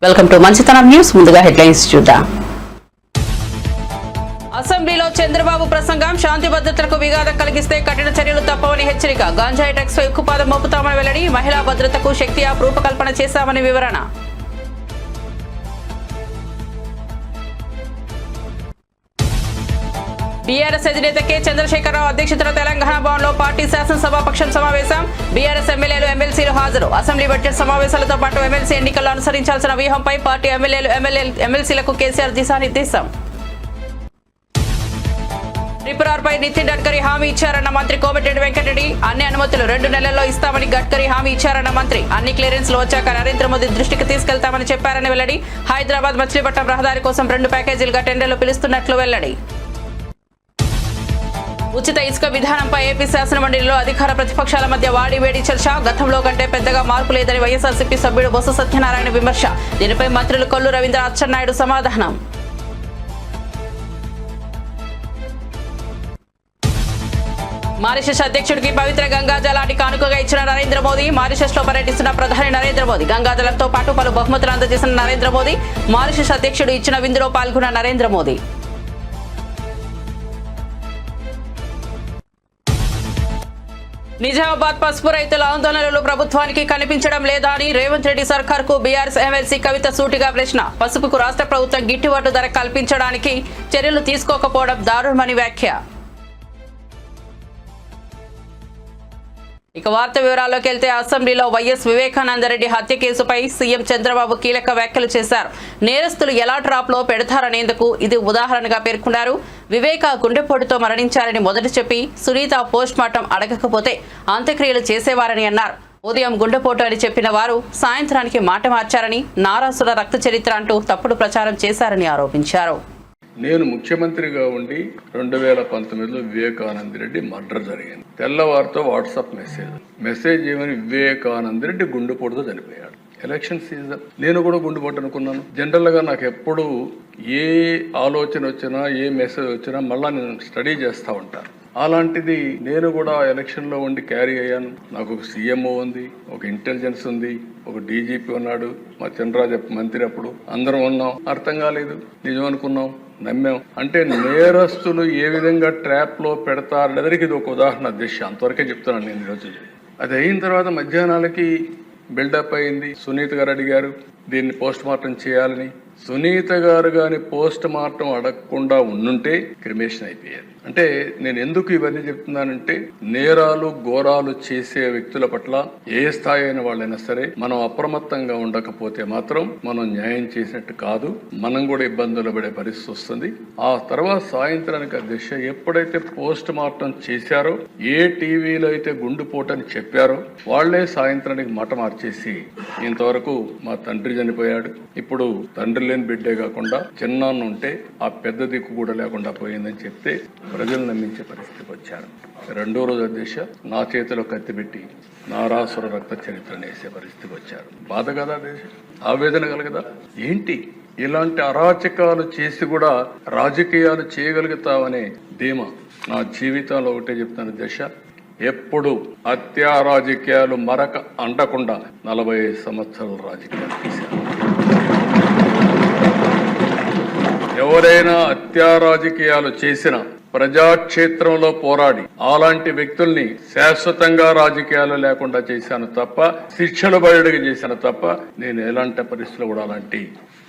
Welcome to మంచితనం news. ముందుగా headlines చూద్దాం. అసెంబ్లీలో చంద్రబాబు ప్రసంగం శాంతి భద్రతలకు విఘాతం కలిగిస్తే కఠిన చర్యలు తప్పవని హెచ్చరిక. గంజాయి డ్రగ్స్ పై ఉక్కుపాదం మోపుతామని వెల్లడి. మహిళా భద్రతకు శక్తి యాప్ రూపకల్పన చేశామని వివరణ. బీఆర్ఎస్ అధినేత కె చంద్రశేఖరరావు అధ్యక్షతన తెలంగాణ భవన్లో పార్టీ శాసనసభాపక్షం సమావేశం. బీఆర్ఎస్ ఎమ్మెల్యేలు ఎమ్మెల్సీలు హాజరు. అసెంబ్లీ బడ్జెట్ సమావేశాలతో పాటు ఎమ్మెల్సీ ఎన్నికల్లో అనుసరించాల్సిన వ్యూహంపై పార్టీ ఎమ్మెల్యేలు ఎమ్మెల్సీలకు కేసీఆర్ దిశానిర్దేశం. త్రిపురాపై నితిన్ గడ్కరీ హామీ ఇచ్చారన్న మంత్రి కోమటిరెడ్డి వెంకటరెడ్డి. అన్ని అనుమతులు 2 నెలల్లో ఇస్తామని గడ్కరీ హామీ ఇచ్చారన్న మంత్రి. అన్ని క్లియరెన్స్లు వచ్చాక నరేంద్ర మోదీ దృష్టికి తీసుకెళ్తామని చెప్పారని వెల్లడి. హైదరాబాద్ మచిలీపట్నం రహదారి కోసం 2 ప్యాకేజీలుగా టెండర్లు పిలుస్తున్నట్లు వెల్లడి. ఉచిత ఇసుక విధానంపై ఏపీ శాసనమండలిలో అధికార ప్రతిపక్షాల మధ్య వాడివేడి చర్చ. గతంలో కంటే పెద్దగా మార్పు లేదని వైఎస్ఆర్సీపీ సభ్యుడు బొత్స సత్యనారాయణ విమర్శ. దీనిపై మంత్రులు కొల్లు రవీంద్ర, అచ్చెన్నాయుడు సమాధానం. మారిషస్ అధ్యక్షుడికి పవిత్ర గంగాజలాన్ని కానుకగా ఇచ్చిన నరేంద్ర మోదీ. మారిషస్ లో పర్యటిస్తున్న ప్రధాని నరేంద్ర మోదీ. గంగాజలంతో పాటు పలు బహుమతులు అందజేసిన నరేంద్ర మోదీ. మారిషస్ అధ్యక్షుడు ఇచ్చిన విందులో పాల్గొన్న నరేంద్ర మోదీ. నిజామాబాద్ పసుపు రైతుల ఆందోళనలు ప్రభుత్వానికి కనిపించడం లేదా అని రేవంత్ రెడ్డి సర్కార్కు బీఆర్ఎస్ ఎమ్మెల్సీ కవిత సూటిగా ప్రశ్న. పసుపుకు రాష్ట్ర ప్రభుత్వం గిట్టుబాటు ధర కల్పించడానికి చర్యలు తీసుకోకపోవడం దారుణమని వ్యాఖ్య. ఇక వార్త వివరాల్లోకి వెళ్తే అసెంబ్లీలో వైఎస్ వివేకానందరెడ్డి హత్య కేసుపై సీఎం చంద్రబాబు కీలక వ్యాఖ్యలు చేశారు. నేరస్తులు ఎలా ట్రాప్ లో పెడతారనేందుకు ఇది ఉదాహరణగా పేర్కొన్నారు. వివేక గుండెపోటుతో మరణించారని మొదట చెప్పి సునీత పోస్ట్ మార్టం అడగకపోతే అంత్యక్రియలు చేసేవారని అన్నారు. ఉదయం గుండెపోటు అని చెప్పిన వారు సాయంత్రానికి మాట మార్చారని, నారాసుల రక్త చరిత్ర అంటూ తప్పుడు ప్రచారం చేశారని ఆరోపించారు. నేను ముఖ్యమంత్రిగా ఉండి 2019లో వివేకానందరెడ్డి మర్డర్ జరిగింది. తెల్లవారితో వాట్సాప్ మెసేజ్ ఏమని, వివేకానందరెడ్డి గుండెపోటుతో చనిపోయాడు. ఎలక్షన్ సీజన్, నేను కూడా గుండెపోటు అనుకున్నాను. జనరల్ గా నాకు ఎప్పుడు ఏ ఆలోచన వచ్చినా, ఏ మెసేజ్ వచ్చినా మళ్ళా నేను స్టడీ చేస్తూ ఉంటాను. అలాంటిది నేను కూడా ఎలక్షన్ లో ఉండి క్యారీ అయ్యాను. నాకు ఒక సీఎంఓ ఉంది, ఒక ఇంటెలిజెన్స్ ఉంది, ఒక డీజీపీ ఉన్నాడు, మా చంద్రరాజ మంత్రి. అప్పుడు అందరం ఉన్నాం. అర్థం కాలేదు, నిజం అనుకున్నాం, నమ్మాం. అంటే నేరస్తులు ఏ విధంగా ట్రాప్ లో పెడతారనేదానికి ఇది ఒక ఉదాహరణ. దిశ అంతవరకే చెప్తున్నాను నేను ఈరోజు. అది అయిన తర్వాత మధ్యాహ్నాలకి బిల్డప్ అయింది. సునీత గారు అడిగారు దీన్ని పోస్ట్ మార్టం చేయాలని. సునీత గారు గాని పోస్ట్ మార్టం అడగకుండా ఉండుంటే క్రిమేషన్ అయిపోయారు. అంటే నేను ఎందుకు ఇవన్నీ చెప్తున్నానంటే, నేరాలు ఘోరాలు చేసే వ్యక్తుల పట్ల ఏ స్థాయి అయిన వాళ్ళైనా సరే మనం అప్రమత్తంగా ఉండకపోతే మాత్రం మనం న్యాయం చేసినట్టు కాదు, మనం కూడా ఇబ్బందులు పడే పరిస్థితి వస్తుంది. ఆ తర్వాత సాయంత్రానికి అధ్యక్ష ఎప్పుడైతే పోస్ట్ మార్టం చేశారో, ఏ టీవీలో అయితే గుండెపోటని చెప్పారో వాళ్లే సాయంత్రానికి మాట మార్చేసి ఇంతవరకు మా తండ్రి చనిపోయాడు, ఇప్పుడు తండ్రి లేని బిడ్డే కాకుండా చిన్నాన్న ఉంటే ఆ పెద్ద దిక్కు కూడా లేకుండా పోయిందని చెప్తే ప్రజలు నమ్మించే పరిస్థితికి వచ్చారు. 2వ రోజు అధ్యక్ష నా చేతిలో కత్తి పెట్టి నారాసుర రక్త చరిత్రను వేసే పరిస్థితికి వచ్చారు. బాధ కదా దేశ, ఆవేదన కలగదా? ఏంటి ఇలాంటి అరాచకాలు చేసి కూడా రాజకీయాలు చేయగలుగుతావనే ధీమా నా జీవితంలో ఒకటే చెప్తాను దశ. ఎప్పుడు హత్యా రాజకీయాలు మరక అంటకుండా 45 సంవత్సరాలు రాజకీయాలు చేశారు. ఎవరైనా హత్యా రాజకీయాలు చేసిన ప్రజాక్షేత్రంలో పోరాడి అలాంటి వ్యక్తుల్ని శాశ్వతంగా రాజకీయాలు లేకుండా చేశాను తప్ప, శిక్షలు బయటకు చేశాను తప్ప, నేను ఎలాంటి పరిస్థితులు కూడా అలాంటి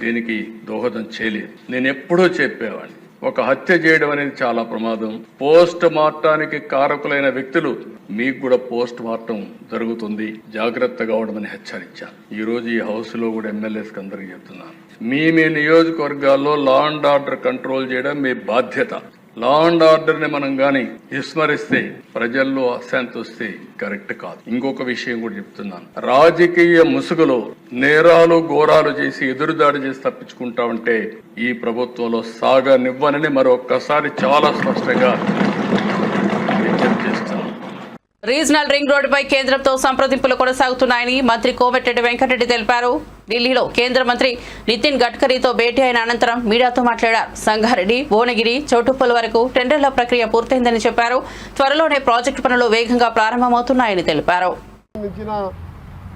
దీనికి దోహదం చేయలేదు. నేను ఎప్పుడూ చెప్పేవాడిని, ఒక హత్య చేయడం అనేది చాలా ప్రమాదం. పోస్ట్ మార్టానికి కారకులైన వ్యక్తులు మీకు కూడా పోస్ట్ మార్టం జరుగుతుంది, జాగ్రత్తగా ఉండమని హెచ్చరించాను. ఈ రోజు ఈ హౌస్ లో కూడా ఎమ్మెల్యేస్కి అందరికీ చెప్తున్నాను, మీ నియోజకవర్గాల్లో లా అండ్ ఆర్డర్ కంట్రోల్ చేయడం మీ బాధ్యత. లా అండ్ ఆర్డర్ ని మనం గాని విస్మరిస్తే ప్రజల్లో అశాంతి వస్తే కరెక్ట్ కాదు. ఇంకొక విషయం కూడా చెప్తున్నాను, రాజకీయ ముసుగులో నేరాలు ఘోరాలు చేసి ఎదురుదాడి చేసి తప్పించుకుంటా ఉంటే ఈ ప్రభుత్వంలో సాగనివ్వనని మరొక్కసారి చాలా స్పష్టంగా హెచ్చరిస్తున్నాను. రీజనల్ రింగ్ రోడ్డుపై కేంద్రంతో సంప్రదింపులు కొనసాగుతున్నాయని మంత్రి కోమటిరెడ్డి వెంకటరెడ్డి తెలిపారు. ఢిల్లీలో కేంద్ర మంత్రి నితిన్ గడ్కరీతో భేటీ అయిన అనంతరం మీడియాతో మాట్లాడారు. సంగారెడ్డి, భువనగిరి, చౌటుప్పల్ వరకు టెండర్ల ప్రక్రియ పూర్తయిందని చెప్పారు. త్వరలోనే ప్రాజెక్టు పనులు వేగంగా ప్రారంభమవుతున్నాయని తెలిపారు.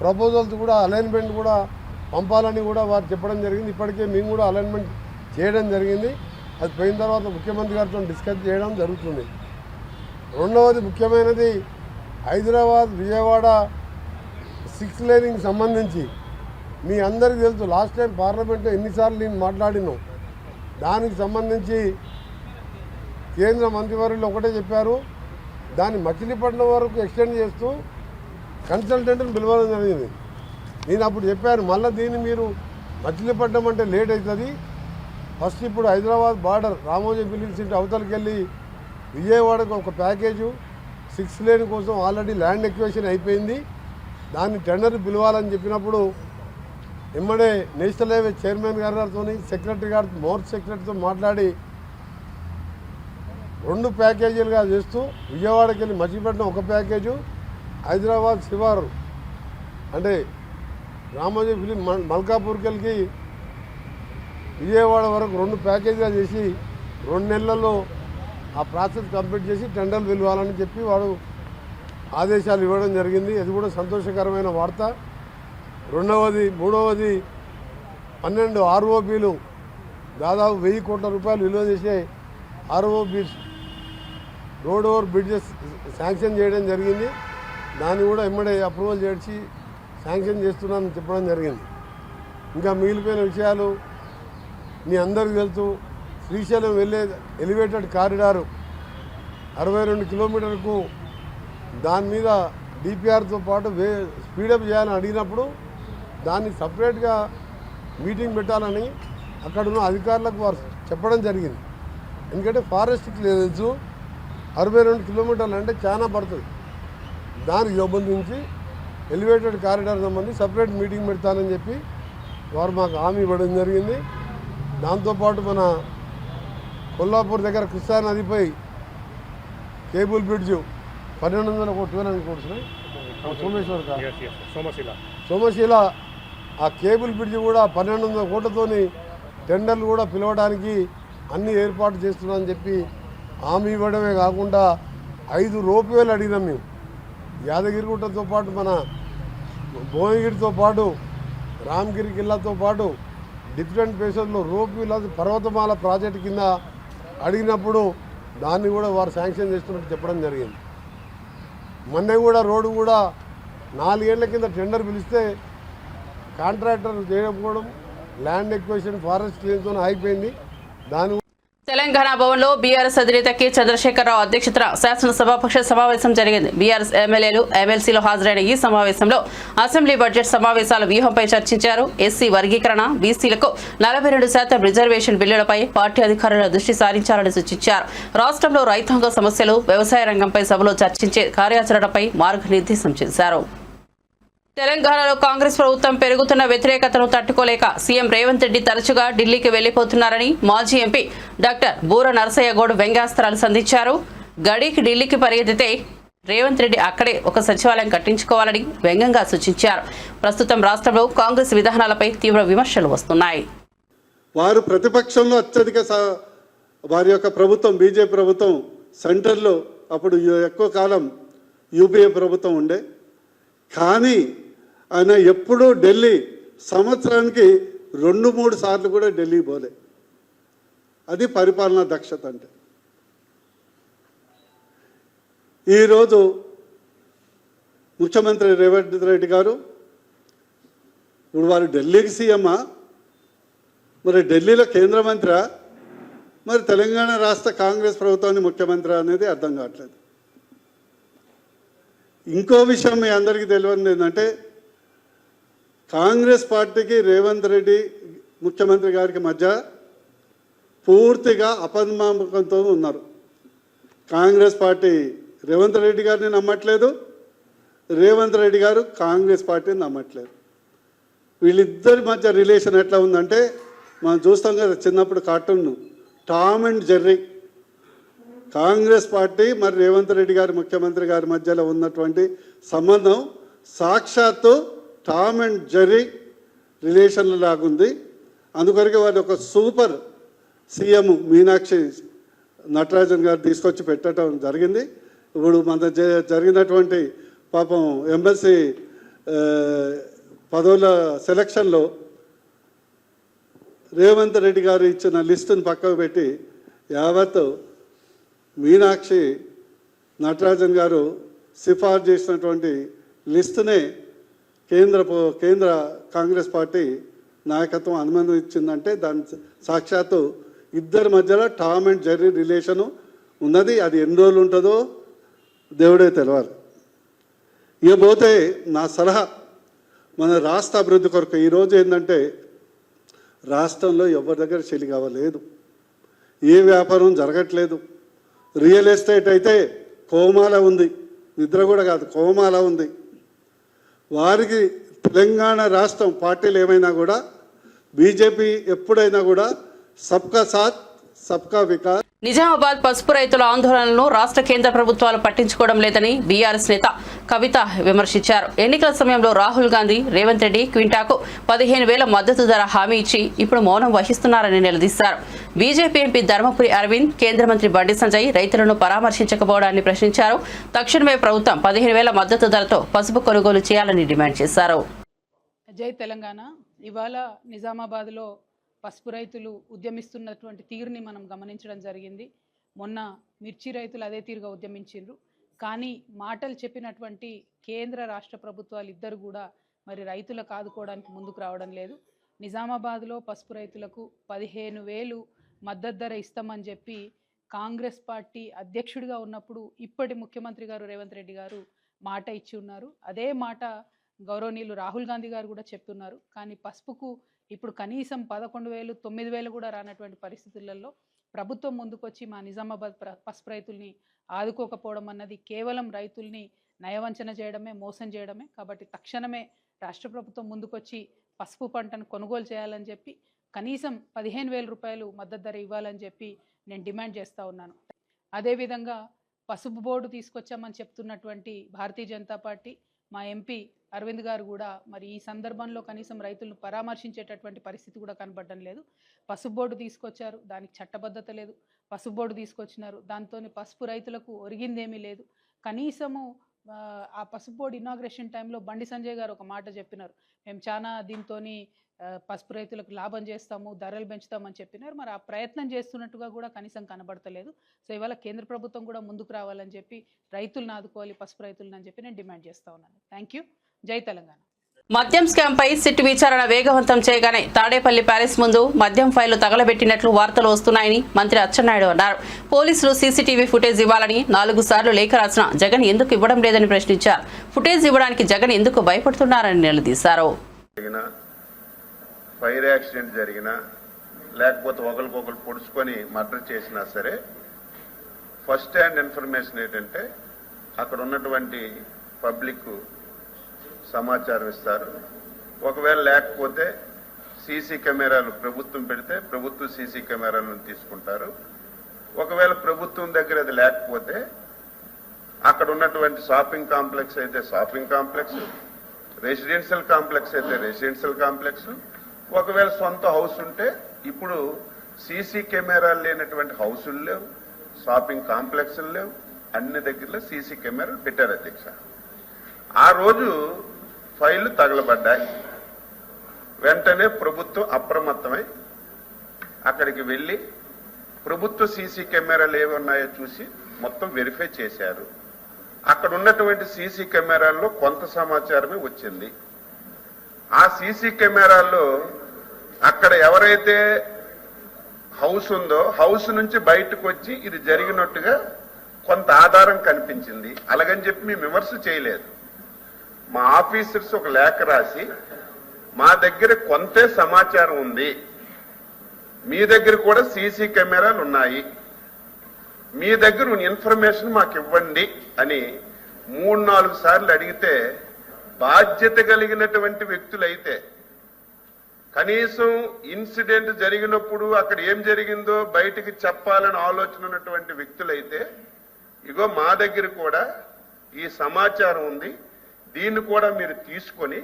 ప్రపోజల్స్ కూడా అలైన్మెంట్ కూడా పంపాలని కూడా వారు చెప్పడం జరిగింది. ఇప్పటికే మేము కూడా అలైన్మెంట్ చేయడం జరిగింది. అది పోయిన తర్వాత ముఖ్యమంత్రి గారితో డిస్కస్ చేయడం జరుగుతుంది. రెండవది ముఖ్యమైనది హైదరాబాద్ విజయవాడ 6 లేనింగ్ సంబంధించి మీ అందరికీ తెలుసు. లాస్ట్ టైం పార్లమెంట్లో ఎన్నిసార్లు నేను మాట్లాడినాం. దానికి సంబంధించి కేంద్ర మంత్రివర్యులు ఒకటే చెప్పారు, దాన్ని మచిలీపట్నం వరకు ఎక్స్టెండ్ చేస్తూ కన్సల్టెంట్ని పిలవడం జరిగింది. నేను అప్పుడు చెప్పాను, మళ్ళీ దీన్ని మీరు మచిలీపట్నం అంటే లేట్ అవుతుంది. ఫస్ట్ ఇప్పుడు Hyderabad border Ramoji film city అవతలకి వెళ్ళి విజయవాడకు ఒక ప్యాకేజు 6 లేన్ కోసం ఆల్రెడీ ల్యాండ్ ఎక్వేషన్ అయిపోయింది. దాన్ని టెండర్ పిలవాలని చెప్పినప్పుడు ఇమ్మడే నేషనల్ హైవే చైర్మన్ గారితో సెక్రటరీ గారితో మోర్ సెక్రటరీతో మాట్లాడి 2 ప్యాకేజీలుగా చేస్తూ విజయవాడకి వెళ్ళి మచిలీపట్నం ఒక ప్యాకేజు, హైదరాబాద్ శివారు అంటే రామోజీ ఫిలిం మల్కాపూర్కి వెళ్ళి విజయవాడ వరకు 2 ప్యాకేజీగా చేసి 2 నెలల్లో ఆ ప్రాసెస్ కంప్లీట్ చేసి టెండర్లు పిలవాలని చెప్పి వాడు ఆదేశాలు ఇవ్వడం జరిగింది. అది కూడా సంతోషకరమైన వార్త. మూడవది 12 ఆర్ఓబీలు దాదాపు 1000 కోట్ల రూపాయలు విలువ చేసే ROBs road over bridges sanction చేయడం జరిగింది. దాన్ని కూడా ఎమ్మడే అప్రూవల్ చేసి శాంక్షన్ చేస్తున్నానని చెప్పడం జరిగింది. ఇంకా మిగిలిపోయిన విషయాలు మీ అందరికీ తెలుసు. శ్రీశైలం వెళ్ళే ఎలివేటెడ్ కారిడారు 62 కిలోమీటర్లకు దాని మీద డిపిఆర్తో పాటు స్పీడప్ చేయాలని అడిగినప్పుడు దాన్ని సపరేట్గా మీటింగ్ పెట్టాలని అక్కడ ఉన్న అధికారులకు వారు చెప్పడం జరిగింది. ఎందుకంటే ఫారెస్ట్కి తెలుసు 62 కిలోమీటర్లు అంటే చాలా పడుతుంది. దానికి సంబంధించి ఎలివేటెడ్ కారిడార్ సంబంధించి సపరేట్ మీటింగ్ పెడతానని చెప్పి వారు మాకు హామీ ఇవ్వడం జరిగింది. దాంతోపాటు మన కొల్లాపూర్ దగ్గర కృష్ణా నదిపై కేబుల్ బ్రిడ్జు 1200 కోట్లు సోమశీల ఆ కేబుల్ బ్రిడ్జి కూడా 1200 కోట్లతోని టెండర్లు కూడా పిలవడానికి అన్ని ఏర్పాటు చేస్తున్నామని చెప్పి హామీ ఇవ్వడమే కాకుండా 5 రోప్వేలు అడిగినాం మేము. యాదగిరిగుట్టతో పాటు మన భువనగిరితో పాటు రామగిరి కిల్లాతో పాటు డిఫరెంట్ ప్లేసెస్లో రోప్వేలు పర్వతమాల ప్రాజెక్టు కింద అడిగినప్పుడు దాన్ని కూడా వారు శాంక్షన్ చేస్తున్నట్టు చెప్పడం జరిగింది. మొన్న కూడా రోడ్డు కూడా 4 ఏళ్ల కింద టెండర్ పిలిస్తే కాంట్రాక్టర్ చేయకపోవడం ల్యాండ్ ఎక్వేషన్ ఫారెస్ట్ క్లీన్తో అయిపోయింది. దాని తెలంగాణ భవన్లో బీఆర్ఎస్ అధినేత కె చంద్రశేఖరరావు అధ్యక్షతన శాసనసభాపక్ష సమావేశం జరిగింది. బీఆర్ఎస్ ఎమ్మెల్యేలు ఎమ్మెల్సీలు హాజరైన ఈ సమావేశంలో అసెంబ్లీ బడ్జెట్ సమావేశాల వ్యూహంపై చర్చించారు. ఎస్సీ వర్గీకరణ, బీసీలకు 42% రిజర్వేషన్ బిల్లులపై పార్టీ అధికారుల దృష్టి సారించాలని సూచించారు. రాష్ట్రంలో రైతాంగ సమస్యలు, వ్యవసాయ రంగంపై సభలో చర్చించే కార్యాచరణపై మార్గనిర్దేశం చేశారు. తెలంగాణలో కాంగ్రెస్ ప్రభుత్వం పెరుగుతున్న వ్యతిరేకతను తట్టుకోలేక సీఎం రేవంత్ రెడ్డి తరచుగా ఢిల్లీకి వెళ్లిపోతున్నారని మాజీ ఎంపీ డాక్టర్ బూర నరసయ్య గౌడ్ వ్యంగ్యాస్త్రాలు సంధించారు. గడికి ఢిల్లీకి పరిగెత్తితే రేవంత్ రెడ్డి అక్కడే ఒక సచివాలయం కట్టించుకోవాలని వ్యంగ్యంగా సూచించారు. ప్రస్తుతం రాష్ట్రంలో కాంగ్రెస్ విధానాలపై తీవ్ర విమర్శలు వస్తున్నాయి. వారు ప్రతిపక్షంలో అత్యధిక వారి యొక్క ప్రభుత్వం బీజేపీ ప్రభుత్వం సెంటర్లో అప్పుడు ఎక్కువ కాలం యూపీఏ ప్రభుత్వం ఉండే. కానీ ఆయన ఎప్పుడూ ఢిల్లీ సంవత్సరానికి 2-3 సార్లు కూడా ఢిల్లీ పోలే. అది పరిపాలనా దక్షత అంటే. ఈరోజు ముఖ్యమంత్రి రేవంత్ రెడ్డి గారు ఇప్పుడు వారు ఢిల్లీకి సీఎమ్మా, మరి ఢిల్లీలో కేంద్ర మంత్రి, మరి తెలంగాణ రాష్ట్ర కాంగ్రెస్ ప్రభుత్వాన్ని ముఖ్యమంత్రి అనేది అర్థం కావట్లేదు. ఇంకో విషయం మీ అందరికీ తెలియదు ఏంటంటే, కాంగ్రెస్ పార్టీకి రేవంత్ రెడ్డి ముఖ్యమంత్రి గారికి మధ్య పూర్తిగా అపనమ్మకంతో ఉన్నారు. కాంగ్రెస్ పార్టీ రేవంత్ రెడ్డి గారిని నమ్మట్లేదు, రేవంత్ రెడ్డి గారు కాంగ్రెస్ పార్టీని నమ్మట్లేదు. వీళ్ళిద్దరి మధ్య రిలేషన్ ఎట్లా ఉందంటే, మనం చూస్తాం కదా చిన్నప్పుడు cartoon Tom and Jerry. Congress party మరి రేవంత్ రెడ్డి గారి ముఖ్యమంత్రి గారి మధ్యలో ఉన్నటువంటి సంబంధం సాక్షాత్తు టామ్ అండ్ జెర్రీ రిలేషన్ల లాగుంది. అందుకొరకే వాళ్ళు ఒక సూపర్ సీఎం మీనాక్షి నటరాజన్ గారు తీసుకొచ్చి పెట్టడం జరిగింది. ఇప్పుడు మన జరిగినటువంటి పాపం ఎంబసీ పదవుల సెలక్షన్లో రేవంత్ రెడ్డి గారు ఇచ్చిన లిస్టును పక్కకు పెట్టి యావత్ మీనాక్షి నటరాజన్ గారు సిఫార్సు చేసినటువంటి లిస్టునే కేంద్ర కాంగ్రెస్ పార్టీ నాయకత్వం అనుమతి ఇచ్చిందంటే దాని సాక్షాత్తు ఇద్దరి మధ్యలో టామ్ అండ్ జెర్రీ రిలేషను ఉన్నది. అది ఎన్ని రోజులు ఉంటుందో దేవుడే తెలవాలి. ఇక పోతే నా సలహా మన రాష్ట్ర అభివృద్ధి కొరకు ఈరోజు ఏంటంటే రాష్ట్రంలో ఎవరి దగ్గర చెలి కావలేదు, ఏ వ్యాపారం జరగట్లేదు. రియల్ ఎస్టేట్ అయితే కోమాల ఉంది, నిద్ర కూడా కాదు కోమాల ఉంది. వారికి తెలంగాణ రాష్ట్రం పార్టీలు ఏమైనా కూడా బీజేపీ ఎప్పుడైనా కూడా సబ్కా సాత్ సబ్కా వికాస్. నిజామాబాద్ పసుపు రైతుల ఆందోళనలను రాష్ట్ర కేంద్ర ప్రభుత్వాలు పట్టించుకోవడం లేదని బీఆర్ఎస్ నేత కవిత విమర్శించారు. ఎన్నికల సమయంలో రాహుల్ గాంధీ, రేవంత్ రెడ్డి క్వింటాకు 15,000 మద్దతు ధర హామీ ఇచ్చి ఇప్పుడు మౌనం వహిస్తున్నారని నిలదీశారు. బీజేపీ ఎంపీ ధర్మపురి అరవింద్, కేంద్ర మంత్రి బండి సంజయ్ రైతులను పరామర్శించకపోవడాన్ని ప్రశ్నించారు. తక్షణమే ప్రభుత్వం 15,000 మద్దతు ధరతో పసుపు కొనుగోలు చేయాలని డిమాండ్ చేశారు. జై తెలంగాణ. ఇవాళ నిజామాబాద్లో పసుపు రైతులు ఉద్యమిస్తున్నటువంటి తీరుని మనం గమనించడం జరిగింది. మొన్న మిర్చి రైతులు అదే తీరుగా ఉద్యమించారు. కానీ మాటలు చెప్పినటువంటి కేంద్ర రాష్ట్ర ప్రభుత్వాలు ఇద్దరు కూడా మరి రైతులకు ఆదుకోవడానికి ముందుకు రావడం లేదు. నిజామాబాద్లో పసుపు రైతులకు 15,000 మద్దతు ధర ఇస్తామని చెప్పి కాంగ్రెస్ పార్టీ అధ్యక్షుడిగా ఉన్నప్పుడు ఇప్పటి ముఖ్యమంత్రి గారు రేవంత్ రెడ్డి గారు మాట ఇచ్చి ఉన్నారు. అదే మాట గౌరవనీయులు రాహుల్ గాంధీ గారు కూడా చెప్తున్నారు. కానీ పసుపుకు ఇప్పుడు కనీసం 11,000, 9,000 కూడా రానటువంటి పరిస్థితులలో ప్రభుత్వం ముందుకొచ్చి మా నిజామాబాద్ పసుపు రైతుల్ని ఆదుకోకపోవడం అన్నది కేవలం రైతుల్ని నయవంచన చేయడమే, మోసం చేయడమే. కాబట్టి తక్షణమే రాష్ట్ర ప్రభుత్వం ముందుకొచ్చి పసుపు పంటను కొనుగోలు చేయాలని చెప్పి కనీసం 15,000 రూపాయలు మద్దతు ధర ఇవ్వాలని చెప్పి నేను డిమాండ్ చేస్తూ ఉన్నాను. అదేవిధంగా పసుపు బోర్డు తీసుకొచ్చామని చెప్తున్నటువంటి భారతీయ జనతా పార్టీ మా ఎంపీ అరవింద్ గారు కూడా మరి ఈ సందర్భంలో కనీసం రైతులను పరామర్శించేటటువంటి పరిస్థితి కూడా కనబడడం లేదు. పసుపు బోర్డు తీసుకొచ్చారు, దానికి చట్టబద్ధత లేదు. పసుపు బోర్డు తీసుకొచ్చినారు, దాంతో పసుపు రైతులకు ఒరిగిందేమీ లేదు. కనీసము ఆ పసుపు బోర్డు ఇనాగ్రేషన్ టైంలో బండి సంజయ్ గారు ఒక మాట చెప్పినారు, మేము చాలా దీంతో పసుపు రైతులకు లాభం చేస్తాము, ధరలు పెంచుతామని చెప్పినారు. మరి ఆ ప్రయత్నం చేస్తున్నట్టుగా కూడా కనీసం కనబడతలేదు. సో ఇవాళ కేంద్ర ప్రభుత్వం కూడా ముందుకు రావాలని చెప్పి రైతులను ఆదుకోవాలి, పసుపు రైతులను అని చెప్పి నేను డిమాండ్ చేస్తూ ఉన్నాను. Thank you. జై తెలంగాణ. మద్యం స్కామ్ పై సిట్ విచారణ వేగవంతం చేయగానే తాడేపల్లి ప్యాలెస్ ముందు మద్యం ఫైళ్లు తగలబెట్టినట్లు వార్తలు వస్తున్నాయని మంత్రి అచ్చెన్నాయుడు అన్నారు. పోలీసులు సీసీటీవీ ఫుటేజ్ ఇవ్వాలని 4 సార్లు లేఖ రాసిన జగన్ ఎందుకు ఇవ్వడం లేదని ప్రశ్నించారు. ఫుటేజ్ ఇవ్వడానికి జగన్ ఎందుకు భయపడుతున్నారని నిలదీశారు. ఫైర్ యాక్సిడెంట్ జరిగినా లేకపోతే ఒకరికొకరు పొడుచుకొని మర్డర్ చేసినా సరే ఫస్ట్ హ్యాండ్ ఇన్ఫర్మేషన్ ఏంటంటే అక్కడ ఉన్నటువంటి పబ్లిక్ సమాచారం ఇస్తారు. ఒకవేళ లేకపోతే సీసీ కెమెరాలు ప్రభుత్వం పెడితే ప్రభుత్వం సీసీ కెమెరాలను తీసుకుంటారు. ఒకవేళ ప్రభుత్వం దగ్గర అది లేకపోతే అక్కడ ఉన్నటువంటి షాపింగ్ కాంప్లెక్స్ అయితే షాపింగ్ కాంప్లెక్స్, రెసిడెన్షియల్ కాంప్లెక్స్ అయితే రెసిడెన్షియల్ కాంప్లెక్స్, ఒకవేళ సొంత హౌస్ ఉంటే ఇప్పుడు సీసీ కెమెరాలు లేనటువంటి హౌసులు లేవు, షాపింగ్ కాంప్లెక్స్లు లేవు, అన్ని దగ్గరలో సీసీ కెమెరాలు పెట్టారు అధ్యక్ష. ఆ రోజు ఫైళ్లు తగలబడ్డాయి. వెంటనే ప్రభుత్వం అప్రమత్తమై అక్కడికి వెళ్ళి ప్రభుత్వ సీసీ కెమెరాలు ఏవి ఉన్నాయో చూసి మొత్తం వెరిఫై చేశారు. అక్కడ ఉన్నటువంటి సీసీ కెమెరాల్లో కొంత సమాచారమే వచ్చింది. ఆ సీసీ కెమెరాల్లో అక్కడ ఎవరైతే హౌస్ ఉందో హౌస్ నుంచి బయటకు వచ్చి ఇది జరిగినట్టుగా కొంత ఆధారం కనిపించింది. అలాగని చెప్పి మేము విమర్శ చేయలేదు. మా ఆఫీసర్స్ ఒక లేఖ రాసి మా దగ్గర కొంతే సమాచారం ఉంది, మీ దగ్గర కూడా సీసీ కెమెరాలు ఉన్నాయి, మీ దగ్గర ఇన్ఫర్మేషన్ మాకు ఇవ్వండి అని 3-4 సార్లు అడిగితే బాధ్యత కలిగినటువంటి వ్యక్తులైతే కనీసం ఇన్సిడెంట్ జరిగినప్పుడు అక్కడ ఏం జరిగిందో బయటికి చెప్పాలని ఆలోచన ఉన్నటువంటి వ్యక్తులైతే ఇగో మా దగ్గర కూడా ఈ సమాచారం ఉంది, దీన్ని కూడా మీరు తీసుకొని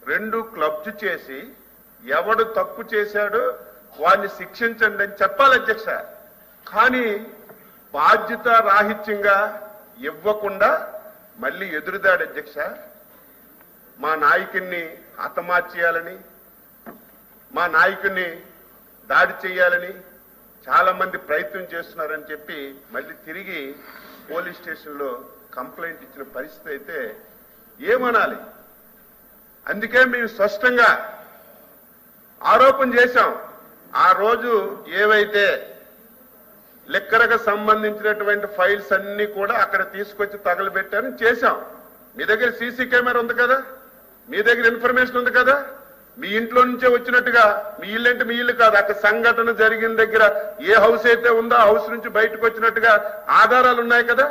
2 క్లబ్స్ చేసి ఎవడు తప్పు చేశాడో వాడిని శిక్షించండి అని చెప్పాలి అధ్యక్ష. కానీ బాధ్యత రాహిత్యంగా ఇవ్వకుండా మళ్ళీ ఎదురుదాడు అధ్యక్ష. మా నాయకుడిని హతమార్చేయాలని, మా నాయకుడిని దాడి చేయాలని చాలా మంది ప్రయత్నం చేస్తున్నారని చెప్పి మళ్ళీ తిరిగి పోలీస్ స్టేషన్లో కంప్లైంట్ ఇచ్చిన పరిస్థితి అయితే ఏమనాలి? అందుకే మేము స్పష్టంగా ఆరోపణ చేశాం. ఆ రోజు ఏవైతే లిక్కర్కు సంబంధించినటువంటి ఫైల్స్ అన్ని కూడా అక్కడ తీసుకొచ్చి తగలబెట్టారని చేశాం. మీ దగ్గర సీసీ కెమెరా ఉంది కదా, మీ దగ్గర ఇన్ఫర్మేషన్ ఉంది కదా, మీ ఇంట్లో నుంచే వచ్చినట్టుగా, మీ ఇల్లు అంటే మీ ఇల్లు కాదు, అక్కడ సంఘటన జరిగిన దగ్గర ఏ హౌస్ అయితే ఉందో ఆ హౌస్ నుంచి బయటకు వచ్చినట్టుగా ఆధారాలు ఉన్నాయి కదా.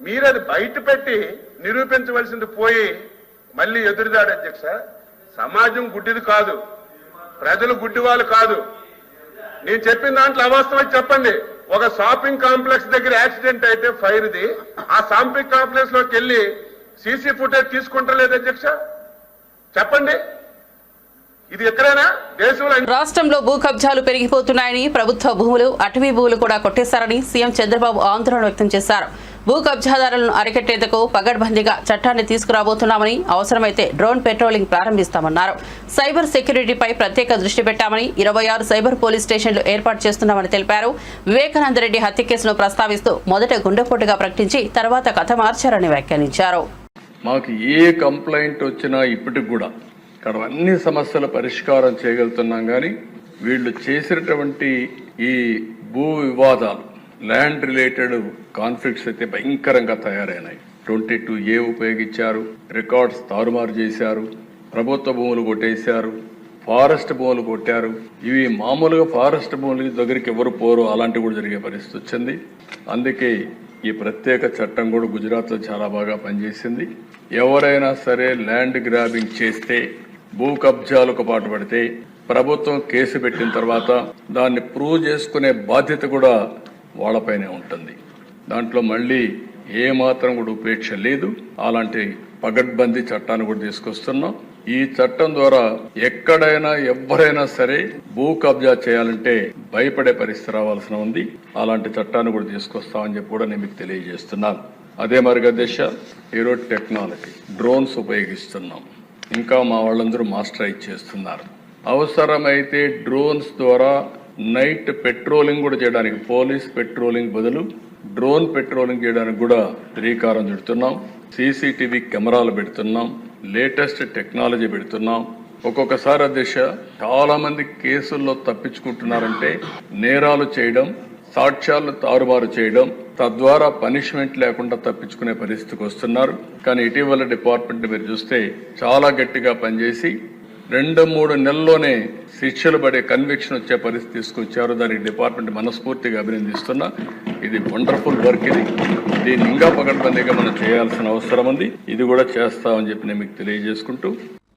మీరు అది బయట పెట్టి నిరూపించవలసింది పోయి మళ్ళీ ఎదురుదాడు. అధ్యక్ష, సమాజం గుడ్డిది కాదు, ప్రజలు గుడ్డి వాళ్ళు కాదు. నేను చెప్పిన దాంట్లో అవాస్తవం చెప్పండి. ఒక షాపింగ్ కాంప్లెక్స్ దగ్గర యాక్సిడెంట్ అయితే ఫైర్ది, ఆ షాపింగ్ కాంప్లెక్స్ లోకి వెళ్ళి సీసీ ఫుటేజ్ తీసుకుంటలేదు అధ్యక్ష, చెప్పండి. ఇది ఎక్కడైనా దేశంలో? రాష్ట్రంలో భూ కబ్జాలు పెరిగిపోతున్నాయని, ప్రభుత్వ భూములు, అటవీ భూములు కూడా కొట్టేశారని సీఎం చంద్రబాబు ఆందోళన వ్యక్తం చేశారు. భూ కబ్జాదారులను అరికట్టేందుకు పగడ్బందీగా చట్టాన్ని తీసుకురాబోతున్నామని, అవసరమైతే డ్రోన్ పెట్రోలింగ్ ప్రారంభిస్తామన్నారు. సైబర్ సెక్యూరిటీపై ప్రత్యేక దృష్టి పెట్టామని, 26 సైబర్ పోలీస్ స్టేషన్లు ఏర్పాటు చేస్తున్నామని తెలిపారు. వివేకానందరెడ్డి హత్య కేసును ప్రస్తావిస్తూ మొదట గుండెపోటుగా ప్రకటించి తర్వాత కథ మార్చారని వ్యాఖ్యానించారు. మాకు ఏ కంప్లైంట్ వచ్చినా ఇప్పటికి కూడా ఇక్కడ అన్ని సమస్యల పరిష్కారం చేయగలుగుతున్నాం. కానీ వీళ్ళు చేసినటువంటి ఈ భూ వివాదాలు, ల్యాండ్ రిలేటెడ్ కాన్ఫ్లిక్ట్స్ అయితే భయంకరంగా తయారైనాయి. 22A ఉపయోగించారు, రికార్డ్స్ తారుమారు చేశారు, ప్రభుత్వ భూములు కొట్టేశారు, ఫారెస్ట్ భూములు కొట్టారు. ఇవి మామూలుగా ఫారెస్ట్ భూముల దగ్గరికి ఎవరు పోరు, అలాంటివి కూడా జరిగే పరిస్థితి వచ్చింది. అందుకే ఈ ప్రత్యేక చట్టం కూడా గుజరాత్లో చాలా బాగా పనిచేసింది. ఎవరైనా సరే ల్యాండ్ గ్రాబింగ్ చేస్తే, భూ కబ్జాలకు పాటుపడితే ప్రభుత్వం కేసు పెట్టిన తర్వాత దాన్ని ప్రూవ్ చేసుకునే బాధ్యత కూడా వాళ్ళపైనే ఉంటుంది. దాంట్లో మళ్ళీ ఏ మాత్రం కూడా ఉపేక్ష లేదు. అలాంటి పగడ్బందీ చట్టాన్ని కూడా తీసుకొస్తున్నాం. ఈ చట్టం ద్వారా ఎక్కడైనా ఎవరైనా సరే భూ కబ్జా చేయాలంటే భయపడే పరిస్థితి రావాల్సిన ఉంది. అలాంటి చట్టాన్ని కూడా తీసుకొస్తామని చెప్పి కూడా నేను మీకు తెలియజేస్తున్నాను. అదే మరిగా దిశ ఈరోజు టెక్నాలజీ, డ్రోన్స్ ఉపయోగిస్తున్నాం. ఇంకా మా వాళ్ళందరూ మాస్టరైజ్ చేస్తున్నారు. అవసరమైతే డ్రోన్స్ ద్వారా నైట్ పెట్రోలింగ్ కూడా చేయడానికి, పోలీస్ పెట్రోలింగ్ బదులు డ్రోన్ పెట్రోలింగ్ చేయడానికి కూడా శ్రీకారం చుడుతున్నాం. సీసీటీవీ కెమెరాలు పెడుతున్నాం, లేటెస్ట్ టెక్నాలజీ పెడుతున్నాం. ఒక్కొక్కసారి దిశ చాలా మంది కేసుల్లో తప్పించుకుంటున్నారంటే నేరాలు చేయడం, సాక్ష్యాలను తారుమారు చేయడం, తద్వారా పనిష్మెంట్ లేకుండా తప్పించుకునే పరిస్థితికి వస్తున్నారు. కానీ ఇటీవల డిపార్ట్మెంట్ మీరు చూస్తే చాలా గట్టిగా పనిచేసి 2-3 నెలల్లోనే శిక్షలు పడే కన్విక్షన్ వచ్చే పరిస్థితి తీసుకొచ్చారు. దానికి డిపార్ట్మెంట్ మనస్ఫూర్తిగా అభినందిస్తున్నా. ఇది వండర్ఫుల్ వర్క్. దీన్ని ఇంకా పకడ్బందీగా మనం చేయాల్సిన అవసరం ఉంది. ఇది కూడా చేస్తామని చెప్పి నేను మీకు తెలియజేసుకుంటూ,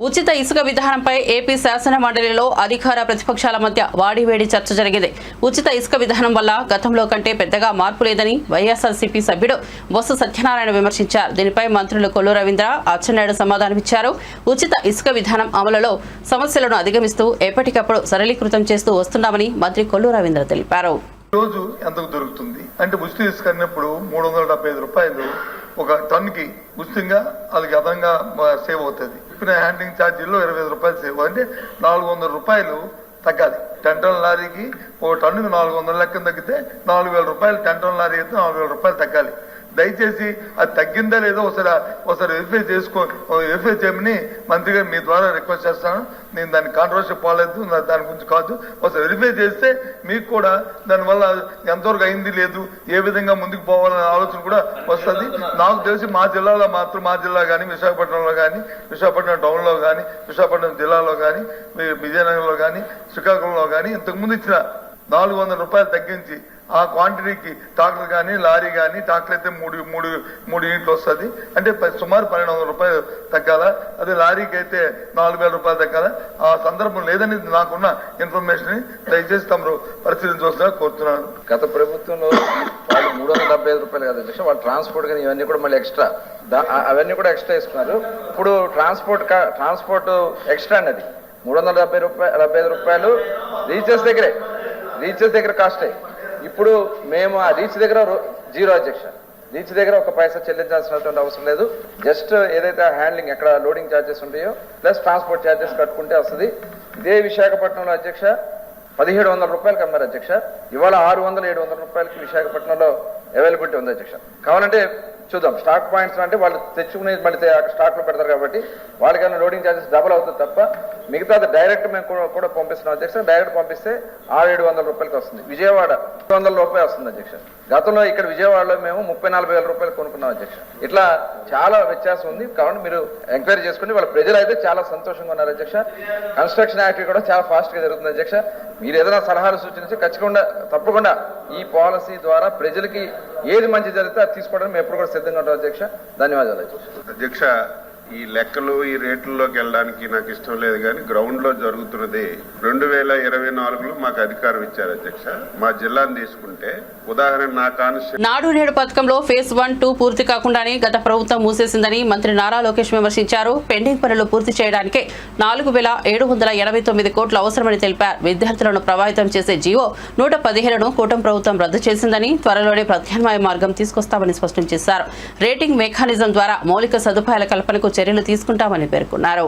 ఉచిత ఇసుక విధానంపై ఏపీ శాసన మండలిలో అధికార ప్రతిపక్షాల మధ్య వాడివేడి చర్చ జరిగింది. ఉచిత ఇసుక విధానం వల్ల గతంలో కంటే పెద్దగా మార్పు లేదని వైఎస్ఆర్సీపీ సభ్యుడు బొత్స సత్యనారాయణ విమర్శించారు. దీనిపై మంత్రులు కొల్లు రవీంద్ర, అచ్చెన్నాయుడు సమాధానమిచ్చారు. ఉచిత ఇసుక విధానం అమలులో సమస్యలను అధిగమిస్తూ ఎప్పటికప్పుడు సరళీకృతం చేస్తూ వస్తున్నామని మంత్రి కొల్లు రవీంద్ర తెలిపారు. రోజు ఎంతకు దొరుకుతుంది అంటే ఉచిత ఇసుక అన్నప్పుడు 375 రూపాయలు ఒక టన్నుకి ఉచితంగా వాళ్ళకి అదనంగా సేవ్ అవుతుంది. ఇప్పుడు హ్యాండ్లింగ్ ఛార్జీల్లో 25 రూపాయలు సేవ్, అంటే 400 రూపాయలు తగ్గాలి. 10 టన్నుల లారీకి ఒక టన్నుకు 400 లెక్కన తగ్గితే 4000 రూపాయలు, 10 టన్నుల లారీ అయితే 4000 రూపాయలు తగ్గాలి. దయచేసి అది తగ్గిందా లేదో ఒకసారి వెరిఫై చేయమని మంత్రి గారు మీ ద్వారా రిక్వెస్ట్ చేస్తాను. నేను దాన్ని కాంట్రవర్సీ పోలేదు, దాని గురించి కాదు. ఒకసారి వెరిఫై చేస్తే మీకు కూడా దానివల్ల ఎంతవరకు అయింది లేదు, ఏ విధంగా ముందుకు పోవాలనే ఆలోచన కూడా వస్తుంది. నాకు తెలిసి మా జిల్లాలో మాత్రం, మా జిల్లా కానీ, విశాఖపట్నంలో కానీ, విశాఖపట్నం టౌన్లో కానీ, విశాఖపట్నం జిల్లాలో కానీ, విజయనగరంలో కానీ, శ్రీకాకుళంలో కానీ ఇంతకుముందు ఇచ్చిన 400 రూపాయలు తగ్గించి ఆ క్వాంటిటీకి ట్రాక్టర్ కానీ, లారీ కానీ, ట్రాక్టర్ అయితే మూడు యూనిట్లు వస్తుంది, అంటే సుమారు 1200 రూపాయలు తగ్గాల. అదే లారీకి అయితే 4000 రూపాయలు తగ్గాల. ఆ సందర్భం లేదని నాకున్న ఇన్ఫర్మేషన్ దయచేసి తమరు పరిశీలించవలసిగా కోరుతున్నాను. గత ప్రభుత్వంలో వాళ్ళు 375 రూపాయలు కదా అధ్యక్ష, వాళ్ళు ట్రాన్స్పోర్ట్ కానీ ఇవన్నీ కూడా మళ్ళీ ఎక్స్ట్రా, అవన్నీ కూడా ఎక్స్ట్రా ఇస్తున్నారు. ఇప్పుడు ట్రాన్స్పోర్ట్ ఎక్స్ట్రా అన్నది 375 రూపాయలు రీచెస్ దగ్గర కాస్ట్. ఇప్పుడు మేము ఆ రీచ్ దగ్గర జీరో అధ్యక్ష, రీచ్ దగ్గర ఒక పైసా చెల్లించాల్సినటువంటి అవసరం లేదు. జస్ట్ ఏదైతే హ్యాండ్లింగ్ ఎక్కడ లోడింగ్ ఛార్జెస్ ఉంటాయో ప్లస్ ట్రాన్స్పోర్ట్ ఛార్జెస్ కట్టుకుంటే వస్తుంది. ఇదే విశాఖపట్నంలో అధ్యక్ష 1700 రూపాయలకి అమ్మారు అధ్యక్ష. ఇవాళ 600-700 రూపాయలకి విశాఖపట్నంలో అవైలబిలిటీ ఉంది అధ్యక్ష. కావాలంటే చూద్దాం. స్టాక్ పాయింట్స్ అంటే వాళ్ళు తెచ్చుకునేది మళ్ళీ స్టాక్ లో పెడతారు కాబట్టి వాళ్ళకైనా లోడింగ్ ఛార్జెస్ డబుల్ అవుతుంది తప్ప మిగతాది డైరెక్ట్ మేము కూడా పంపిస్తున్నాం అధ్యక్ష. డైరెక్ట్ పంపిస్తే 600-700 రూపాయలకి వస్తుంది. విజయవాడ 200 రూపాయలు వస్తుంది అధ్యక్ష. గతంలో ఇక్కడ విజయవాడలో మేము 30-40 వేల రూపాయలు కొనుక్కున్నాం అధ్యక్ష. ఇట్లా చాలా వ్యత్యాసం ఉంది. కాబట్టి మీరు ఎంక్వైరీ చేసుకుని వాళ్ళ ప్రజలు అయితే చాలా సంతోషంగా ఉన్నారు అధ్యక్ష. కన్స్ట్రక్షన్ యాక్టివిటీ కూడా చాలా ఫాస్ట్ గా జరుగుతుంది అధ్యక్ష. మీరు ఏదైనా సలహాలు సూచించి ఖచ్చితంగా తప్పకుండా ఈ పాలసీ ద్వారా ప్రజలకి ఏది మంచి జరిగితే అది తీసుకోవడానికి మేము ఎప్పుడు కూడా సిద్ధంగా ఉంటాం అధ్యక్ష. ధన్యవాదాలు అధ్యక్ష. ఈ లెక్కలు ఈ రేట్లలోకి వెళ్ళడానికి నాకు ఇష్టం లేదు, కానీ గ్రౌండ్ లో జరుగుతున్నది 2024లో మాకు అధికారం ఇచ్చారు అధ్యక్ష. మా జిల్లాను తీసుకుంటే ఉదాహరణ నా కాన్స్టిట్యూషన్ నాడు నేడు పథకంలో ఫేజ్ 1, 2 పూర్తి కాకుండానే గత ప్రభుత్వం మూసేసిందని మంత్రి నారా లోకేష్ విమర్శించారు. పెండింగ్ పనులు పూర్తి చేయడానికే 4,789 కోట్లు అవసరమని తెలిపారు. విద్యార్థులను ప్రభావితం చేసే జీవో 117ను కూటమి ప్రభుత్వం రద్దు చేసిందని, త్వరలోనే ప్రత్యామ్నాయ మార్గం తీసుకొస్తామని స్పష్టం చేశారు. రేటింగ్ మెకానిజం ద్వారా మౌలిక సదుపాయాల కల్పనకు చర్యలు తీసుకుంటామని పేర్కొన్నారు.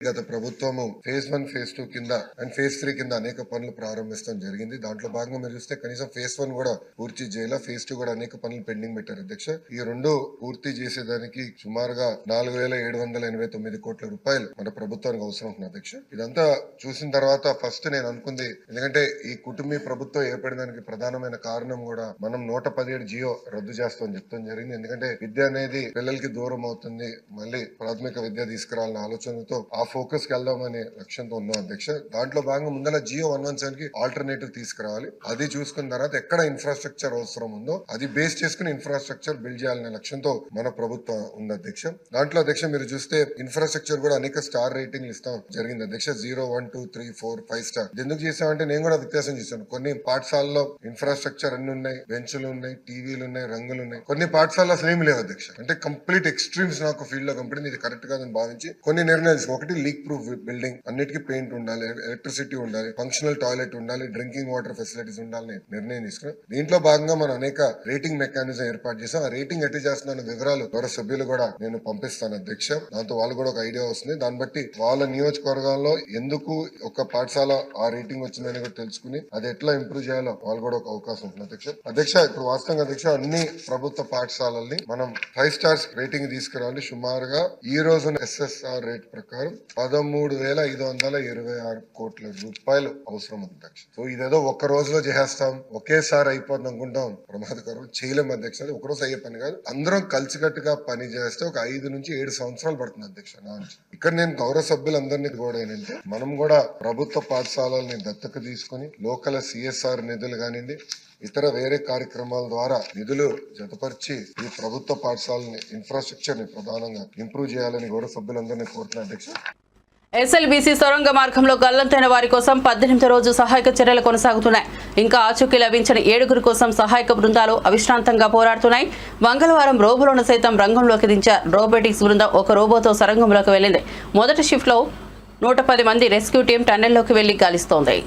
గత ప్రభుత్వము ఫేజ్ 1, ఫేజ్ 2 కింద అండ్ ఫేజ్ 3 కింద అనేక పనులు ప్రారంభించడం జరిగింది. దాంట్లో భాగంగా మీరు చూస్తే కనీసం ఫేజ్ 1 కూడా పూర్తి చేయాల, ఫేజ్ 2 కూడా అనేక పనులు పెండింగ్ పెట్టారు అధ్యక్ష. ఈ రెండు పూర్తి చేసేదానికి సుమారుగా 4,789 కోట్ల రూపాయలు మన ప్రభుత్వానికి అవసరం ఉంటుంది అధ్యక్ష. ఇదంతా చూసిన తర్వాత ఫస్ట్ నేను అనుకుంది, ఎందుకంటే ఈ కుటుంబీ ప్రభుత్వం ఏర్పడడానికి ప్రధానమైన కారణం కూడా మనం 117 జియో రద్దు చేస్తామని చెప్తాం జరిగింది. ఎందుకంటే విద్య అనేది పిల్లలకి దూరం అవుతుంది, మళ్ళీ ప్రాథమిక విద్య తీసుకురావాలన్న ఆలోచనతో ఆ ఫోకస్ కి వెళ్దామనే లక్ష్యంతో ఉన్నాం అధ్యక్ష. దాంట్లో భాగంగా ముందర జియో 117 కి ఆల్టర్నేటివ్ తీసుకురావాలి. అది చూసుకున్న తర్వాత ఎక్కడ ఇన్ఫ్రాస్ట్రక్చర్ అవసరం ఉందో అది బేస్ చేసుకుని ఇన్ఫ్రాస్ట్రక్చర్ బిల్డ్ చేయాలనే లక్ష్యంతో మన ప్రభుత్వం ఉంది అధ్యక్ష. దాంట్లో అధ్యక్ష మీరు చూస్తే ఇన్ఫ్రాస్ట్రక్చర్ కూడా అనేక స్టార్ రేటింగ్ ఇస్తాం జరిగింది అధ్యక్ష. 0, 1, 2, 3, 4, 5 స్టార్. ఎందుకు చేసామంటే నేను కూడా వ్యత్యాసం చేశాను. కొన్ని పాఠశాలలో ఇన్ఫ్రాస్ట్రక్చర్ అన్ని ఉన్నాయి, బెంచ్లు ఉన్నాయి, టీవీలు ఉన్నాయి, రంగులు ఉన్నాయి. కొన్ని పాఠశాలలో అసలు ఏమి లేవు అధ్యక్ష. అంటే కంప్లీట్ ఎక్స్ట్రీమ్స్ నాకు ఫీల్డ్ లో కంపెనీ ఇది కరెక్ట్ కాదని భావించి కొన్ని నిర్ణయాలు. ఒకటి లీక్ ప్రూఫ్ బిల్డింగ్, అన్నిటికీ పెయింట్ ఉండాలి, ఎలక్ట్రిసిటీ ఉండాలి, ఫంక్షనల్ టాయిలెట్ ఉండాలి, డ్రింకింగ్ వాటర్ ఫెసిలిటీస్ ఉండాలని నిర్ణయం తీసుకున్నాం. దీంట్లో భాగంగా మనం అనేక రేటింగ్ మెకానిజం ఏర్పాటు చేసాం. ఆ రేటింగ్ ఎట్టి చేస్తున్న వివరాలు గౌరవ సభ్యులు కూడా నేను పంపిస్తాను అధ్యక్ష. దాంతో వాళ్ళు కూడా ఒక ఐడియా వస్తుంది. దాన్ని బట్టి వాళ్ళ నియోజకవర్గాల్లో ఎందుకు ఒక పాఠశాల ఆ రేటింగ్ వచ్చిందని కూడా తెలుసుకుని అది ఎట్లా ఇంప్రూవ్ చేయాలో వాళ్ళు కూడా ఒక అవకాశం ఉంటుంది అధ్యక్ష. ఇప్పుడు వాస్తవంగా అధ్యక్ష అన్ని ప్రభుత్వ పాఠశాలల్ని మనం 5 స్టార్స్ రేటింగ్ తీసుకురావాలి. సుమారుగా ఈ రోజున SSR రేట్ ప్రకారం 13,526 కోట్ల రూపాయలు అవసరం అధ్యక్ష. సో ఇదేదో ఒక్క రోజులో చేసేస్తాం, ఒకేసారి అయిపోతుంది అనుకుంటాం, ప్రమాదకరం. చేయలేము అధ్యక్ష. అది ఒక రోజు అయ్యే పని కాదు. అందరం కలిసికట్టుగా పని చేస్తే ఒక 5 నుంచి 7 సంవత్సరాలు పడుతుంది అధ్యక్ష. ఇక్కడ నేను గౌరవ సభ్యులందరినీ కూడా ఏంటంటే మనం కూడా ప్రభుత్వ పాఠశాలల్ని దత్తత తీసుకుని లోకల్ CSR నిధులు కానివ్వండి, ఇతర వేరే కార్యక్రమాల ద్వారా నిధులు జతపరిచి ఈ ప్రభుత్వ పాఠశాలని ఇన్ఫ్రాస్ట్రక్చర్ ని ప్రధానంగా ఇంప్రూవ్ చేయాలని గౌరవ సభ్యులందరినీ కోరుతున్నా అధ్యక్ష. SLBC సొరంగ మార్గంలో గల్లంతైన వారి కోసం 18వ రోజు సహాయక చర్యలు కొనసాగుతున్నాయి. ఇంకా ఆచూకీ లభించిన 7 కోసం సహాయక బృందాలు అవిశ్రాంతంగా పోరాడుతున్నాయి. మంగళవారం రోబోలను సైతం రంగంలోకి దించారు. రోబోటిక్స్ బృందం ఒక రోబోతో సొరంగంలోకి వెళ్లింది. మొదటి షిఫ్ట్ లో 110 మంది రెస్క్యూ టీం టన్నెల్లోకి వెళ్లి గాలిస్తోంది.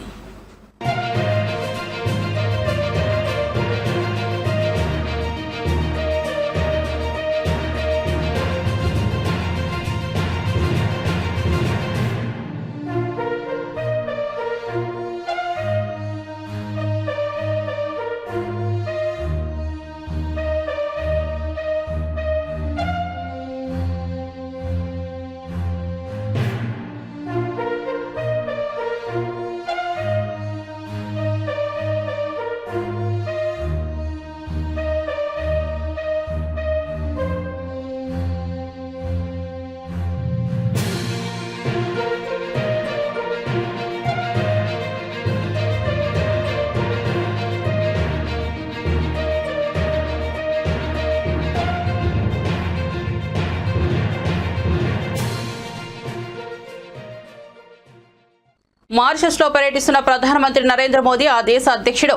మారిషస్లో పర్యటిస్తున్న ప్రధానమంత్రి నరేంద్ర మోదీ ఆ దేశ అధ్యక్షుడు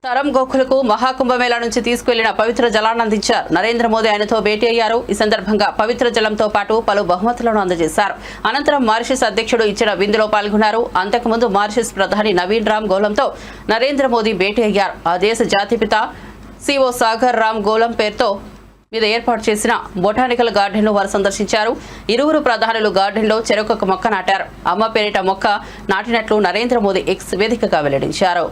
తరం గోఖులకు మహాకుంభమేళా నుంచి తీసుకువెళ్లిన పవిత్ర జలాన్ని అందించారు. నరేంద్ర మోదీ ఆయనతో భేటీ అయ్యారు. ఈ సందర్భంగా పవిత్ర జలంతో పాటు పలు బహుమతులను అందజేశారు. అనంతరం మారిషస్ అధ్యక్షుడు ఇచ్చిన విందులో పాల్గొన్నారు. అంతకుముందు మారిషస్ ప్రధాని నవీన్ రామ్ గోలంతో నరేంద్ర మోదీ భేటీ అయ్యారు. ఆ దేశ జాతిపిత CO సాగర్ రామ్ గోలం పేరుతో మీద ఏర్పాటు చేసిన బొటానికల్ గార్డెన్ ను వారు సందర్శించారు. ఇరువురు ప్రధానులు గార్డెన్ లో చెరొక మొక్క నాటారు. అమ్మ పేరిట మొక్క నాటినట్లు నరేంద్ర మోదీ ఎక్స్ వేదికగా వెల్లడించారు.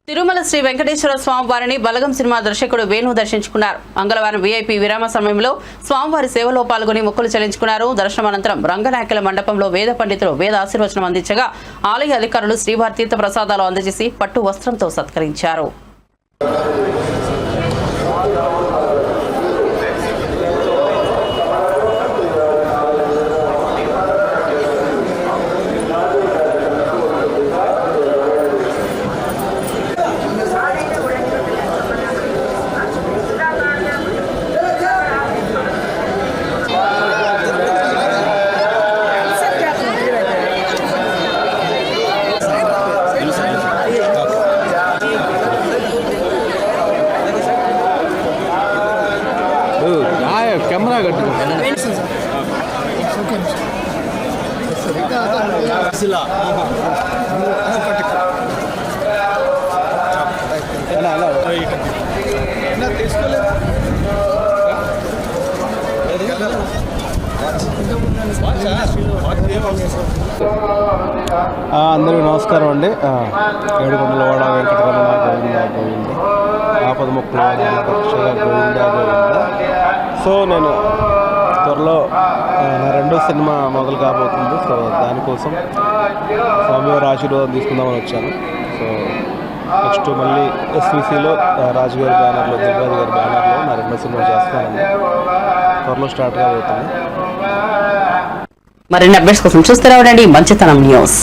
తిరుమల శ్రీ వెంకటేశ్వర స్వామి వారిని బలగం సినిమా దర్శకుడు వేణు దర్శించుకున్నారు. మంగళవారం వీఐపీ విరామ సమయంలో స్వామివారి సేవలో పాల్గొని మొక్కులు చెల్లించుకున్నారు. దర్శనం అనంతరం రంగనాయకుల మండపంలో వేద పండితులు వేద ఆశీర్వచనం అందించగా ఆలయ అధికారులు శ్రీవారి తీర్థ ప్రసాదాలు అందజేసి పట్టు వస్త్రంతో సత్కరించారు. అందరికీ నమస్కారం అండి. ఏడుకొండలవాడ వెంకటరమణ గోవింద గోవింద ఆపదముక్కుల గోవింద గోవింద. సో నేను త్వరలో నా రెండో సినిమా మొదలు కాబోతుంది. సో దానికోసం స్వామివారి ఆశీర్వాదం తీసుకుందామని వచ్చాను. సో నెక్స్ట్ మళ్ళీ ఎస్విసిలో రాజుగారి బ్యానర్లో దుర్గాది గారి బ్యానర్లో నా రెండో సినిమా చేస్తానండి. త్వరలో స్టార్ట్ కాబోతుంది. మరిన్ని అప్డేట్స్ కోసం చూస్తూనే ఉండండి మంచితనం న్యూస్.